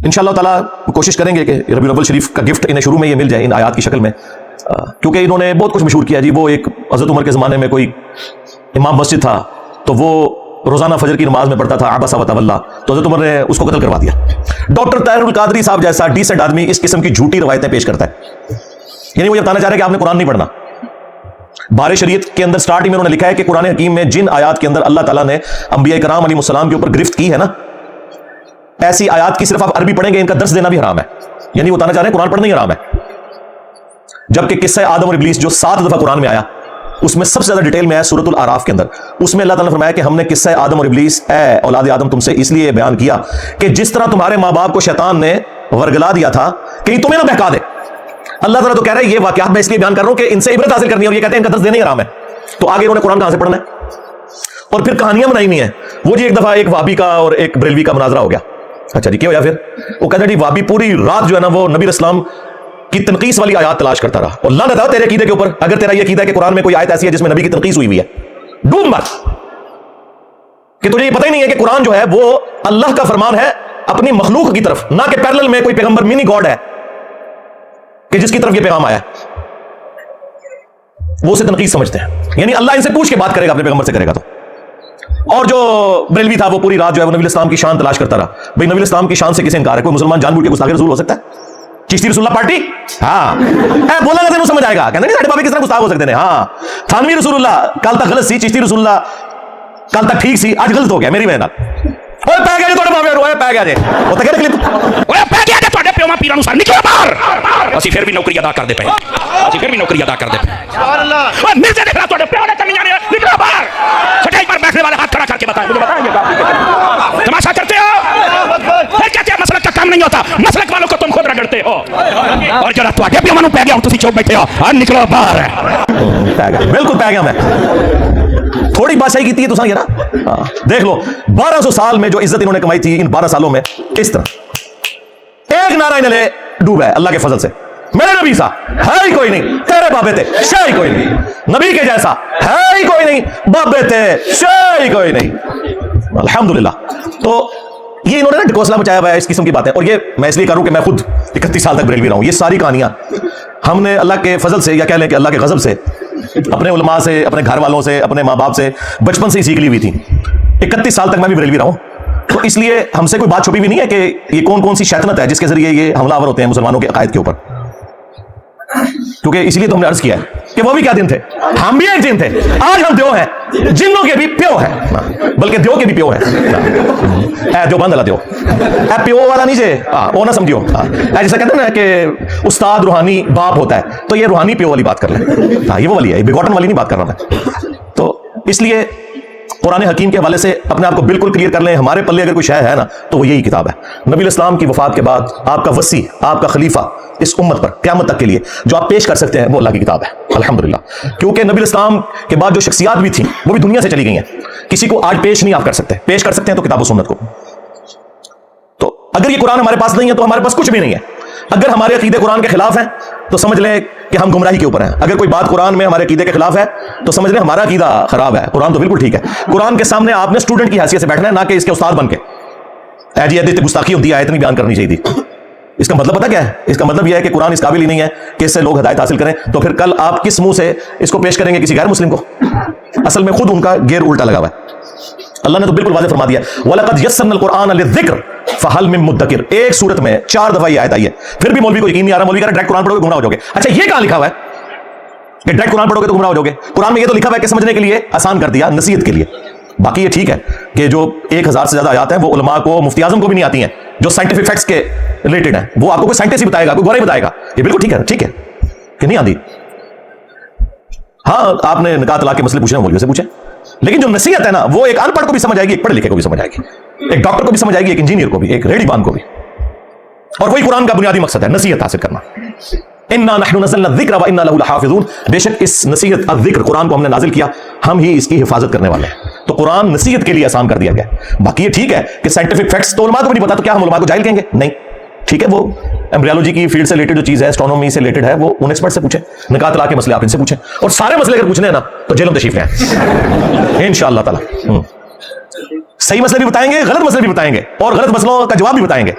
انشاءاللہ تعالیٰ کوشش کریں گے کہ ربیع الاول شریف کا گفٹ انہیں شروع میں یہ مل جائے ان آیات کی شکل میں، کیونکہ انہوں نے بہت کچھ مشہور کیا جی. وہ ایک حضرت عمر کے زمانے میں کوئی امام مسجد تھا تو وہ روزانہ فجر کی نماز میں پڑھتا تھا عبس وتولی، تو حضرت عمر نے اس کو قتل کروا دیا. ڈاکٹر طاہر القادری صاحب جیسا ڈیسنٹ آدمی اس قسم کی جھوٹی روایتیں پیش کرتا ہے، یعنی وہ یہ بتانا چاہ رہے ہیں کہ آپ نے قرآن نہیں پڑھنا. بار شریعت کے اندر سٹارٹنگ میں انہوں نے لکھا ہے کہ قرآن حکیم میں جن آیات کے اندر اللہ تعالیٰ نے انبیاء کرام علیہ السلام کے اوپر گرفت کی ہے نا، ایسی آیات کی صرف آپ عربی پڑھیں گے ان کا درس دینا بھی حرام ہے. یعنی وہ بتانا چاہ رہے ہیں قرآن پڑھنا ہی حرام ہے. جبکہ قصہ آدم اور ابلیس جو 7 دفعہ قرآن میں آیا اس میں سب سے زیادہ ڈیٹیل میں ہے سورۃ الاعراف کے اندر. اس میں اللہ تعالیٰ نے فرمایا کہ ہم نے قصہ آدم اور ابلیس اے اولاد آدم تم سے اس لیے بیان کیا کہ جس طرح تمہارے ماں باپ کو شیطان نے ورگلا دیا تھا کہیں تمہیں نہ بہکا دے. اللہ تعالیٰ تو کہہ رہا ہے یہ واقعات میں اس لیے بیان کر رہا ہوں کہ ان سے عبرت حاصل کرنی ہے، اور یہ کہتے ہیں ان کا درس دینا ہی حرام ہے. تو آگے انہوں نے قرآن کہاں سے پڑھنا ہے؟ اور پھر کہانیاں بنائی ہوئی ہیں. وہ جی ایک دفعہ ایک وابی کا اور ایک بریلوی کا مناظرہ ہو گیا. اچھا جی کیا ہوا پھر؟ وہ کہتا ہے جی وابی پوری رات جو ہے نا وہ نبی اسلام کی تنقیص والی آیات تلاش کرتا رہا، اور اللہ نے کہا تیرے عقیدے کے اوپر اگر تیرا یہ عقیدہ ہے کہ قرآن میں کوئی آیت ایسی ہے جس میں نبی کی تنقیص ہوئی ہے، ڈوب مر کہ تجھے یہ پتہ ہی نہیں ہے کہ قرآن جو ہے وہ اللہ کا فرمان ہے اپنی مخلوق کی طرف، نہ کہ پیرلل میں کوئی پیغمبر منی گاڈ ہے کہ جس کی طرف یہ پیغام آیا ہے. وہ اسے تنقیص سمجھتے ہیں، یعنی اللہ ان سے پوچھ کے بات کرے گا اپنے پیغمبر سے کرے گا. تو اور جو بریلوی تھا وہ پوری رات جو ہے وہ نبی اسلام کی شان تلاش کرتا رہا. بھائی نبی اسلام کی شان سے کسے انکار ہے؟ کوئی مسلمان جان بوجھ کے گستاخ رسول ہو سکتا ہے؟ چشتی رسول اللہ پارٹی ہاں بولا گا سمجھ آئے گا، کہتے ہیں ساڈے بابے کس طرح گستاخ ہو سکتے ہیں. ہاں تھانوی رسول اللہ کل تک غلط سی، چشتی رسول اللہ کل تک ٹھیک سی، آج غلط ہو گیا میری وجہ نال. اوے پے گیا جی تواڈے بابے اوے پے گیا جی او تے کہڑے کلپ اوے پے گیا جی تواڈے پیواں پیراں نوں سر نکلو باہر. اسی پھر بھی نوکری ادا کردے پئے، اسی پھر بھی نوکری ادا کردے پئے. سبحان اللہ. اوے مرزا دے تواڈے پیو نے کمیاں نے نکلو باہر. سٹیج پر بیٹھنے والے ہاتھ کھڑا کر کے بتائیں، مجھے بتائیں یہ تماشا کرتے ہو؟ پھر کہتے ہیں مسلک کا کام نہیں ہوتا، مسلک والوں کو تم خود رگڑتے ہو. اور جڑا تواڈے پیواں نوں پے گیا ہن تسی چوپ بیٹھے ہو، نکلو باہر. بالکل پے گیا میں. تھوڑی بادشاہی کی ہے تو سا یہ نا دیکھ لو 1200 سال میں جو عزت انہوں نے کمائی تھی ان 12 سالوں میں اس طرح ایک نعرہ انہیں لے ڈوبا ہے اللہ کے فضل سے. میرے نبی سا ہے ہی کوئی نہیں، تیرے بابے تھے شے ہی کوئی نہیں، نبی کے جیسا ہے ہی کوئی نہیں، بابے تھے شے ہی کوئی نہیں. الحمدللہ. تو یہ انہوں نے نا ڈکوسلا مچایا ہوا ہے اس قسم کی باتیں. اور یہ میں اس لیے کروں کہ میں خود 31 سال تک بریلوی رہا ہوں. یہ ساری کہانیاں ہم نے اللہ کے فضل سے یا کہہ لیں کہ اللہ کے غضب سے اپنے علماء سے، اپنے گھر والوں سے، اپنے ماں باپ سے بچپن سے ہی سیکھ لی ہوئی تھی. 31 سال تک میں بھی بریلوی رہا ہوں. تو اس لیے ہم سے کوئی بات چھپی بھی نہیں ہے کہ یہ کون کون سی شیطنت ہے جس کے ذریعے یہ حملہ آور ہوتے ہیں مسلمانوں کے عقائد کے اوپر. کیونکہ اسی لیے تو ہم نے عرض کیا ہے کہ وہ بھی کیا دن تھے، ہم بھی ایک دن تھے. آج ہم دیو ہیں، جنوں کے بھی پیو ہیں، بلکہ دیو کے بھی پیو ہیں. اے دیو بند اللہ دیو، اے پیو والا نہیں جے وہ نہ سمجھو. جیسا کہتے ہیں نا کہ استاد روحانی باپ ہوتا ہے، تو یہ روحانی پیو والی بات کر لیں. ہاں یہ وہ والی ہے، بیگوٹن والی نہیں بات کر رہا میں. تو اس لیے قرآن حکیم کے حوالے سے اپنے آپ کو بالکل کلیئر کر لیں. ہمارے پلے اگر کوئی شے ہے نا تو وہ یہی کتاب ہے. نبی اسلام کی وفات کے بعد آپ کا وصی، آپ کا خلیفہ اس امت پر قیامت تک کے لیے جو آپ پیش کر سکتے ہیں وہ اللہ کی کتاب ہے الحمدللہ. کیونکہ نبی اسلام کے بعد جو شخصیات بھی تھیں وہ بھی دنیا سے چلی گئی ہیں. کسی کو آج پیش نہیں آپ کر سکتے، پیش کر سکتے ہیں تو کتاب و سنت کو. تو اگر یہ قرآن ہمارے پاس نہیں ہے تو ہمارے پاس کچھ بھی نہیں ہے. اگر ہمارے عقیدے قرآن کے خلاف ہیں تو سمجھ لیں کہ ہم گمراہی کے اوپر ہیں. اگر کوئی بات قرآن میں ہمارے عقیدے کے خلاف ہے تو سمجھ لیں ہمارا عقیدہ خراب ہے. قرآن تو بالکل ٹھیک ہے. قرآن کے سامنے آپ نے اسٹوڈنٹ کی حیثیت سے بیٹھنا ہے، نہ کہ اس کے استاد بن کے اے جی ادھر گستاخی ہوتی ہے اتنی بیان کرنی چاہیے تھی. اس کا مطلب پتہ کیا ہے؟ اس کا مطلب یہ ہے کہ قرآن اس قابل ہی نہیں ہے کہ اس سے لوگ ہدایت حاصل کریں. تو پھر کل آپ کس منہ سے اس کو پیش کریں گے کسی غیر مسلم کو؟ اصل میں خود ان کا گیر الٹا لگا ہوا ہے. اللہ نے تو بالکل واضح فرما دیا وَلَقَدْ يَسَّرْنَا الْقُرْآنَ لِلذِّكْرِ فَهَلْ مِن مُدَّكِرٍ. ایک سورت میں 4 دفعہ یہ آیت آئی ہے. پھر بھی مولوی کو یقین نہیں آ رہا. مولوی کہہ رہا ڈائریکٹ قرآن پڑھو گے گمراہ ہو جاؤ گے. اچھا یہ کہاں لکھا ہوا ہے کہ ڈائریکٹ قرآن پڑھو گے تو گمراہ ہو جاؤ گے؟ قرآن میں یہ تو لکھا ہوا ہے کہ سمجھنے کے لیے آسان کر دیا، نصیحت کے لیے. باقی یہ ٹھیک ہے کہ جو 1000 سے زیادہ آیات ہیں وہ علماء کو، مفتی اعظم کو بھی نہیں آتی ہیں جو سائنٹیفک فیکٹس کے ریلیٹڈ ہیں. وہ آپ کو کوئی سائنٹسٹ ہی بتائے گا، کوئی گورا ہی بتائے گا. یہ بالکل ٹھیک ہے، ٹھیک ہے کہ نہیں آتی. ہاں آپ نے نکاح طلاق کے مسئلے پوچھنے مولوی سے پوچھیں، لیکن جو نصیحت ہے نا وہ ایک ان پڑھ کو بھی سمجھ آئے گی، ایک پڑھے لکھے کو بھی سمجھ آئے گی، ایک ڈاکٹر کو بھی سمجھ آئے گی، ایک انجینئر کو بھی، ایک ریڈی بان کو بھی. اور وہی قرآن کا بنیادی مقصد ہے، نصیحت حاصل کرنا. انا نحن نزلنا الذکر وانا له لحافظون. بے شک اس نصیحت الذکر قرآن کو ہم نے نازل کیا، ہم ہی اس کی حفاظت کرنے والے ہیں. تو قرآن نصیحت کے لیے آسان کر دیا گیا. باقی یہ ٹھیک ہے کہ سائنٹیفک فیکٹس تو علماء کو بھی نہیں پتا، تو کیا ہم علماء کو جاہل کہیں گے؟ نہیں. ٹھیک ہے، وہ ایمبریولوجی کی فیلڈ سے ریلیٹڈ جو چیز ہے، اسٹرونومی سے ریلیٹڈ ہے، وہ ان ایکسپرٹ سے پوچھیں. نکاح طلاق کے مسئلے آپ ان سے پوچھیں. اور سارے مسئلے اگر پوچھنے ہیں نا تو جیلوں تشریف لیں انشاءاللہ تعالی. صحیح مسئلے بھی بتائیں گے، غلط مسئلے بھی بتائیں گے، اور غلط مسئلوں کا جواب بھی بتائیں گے.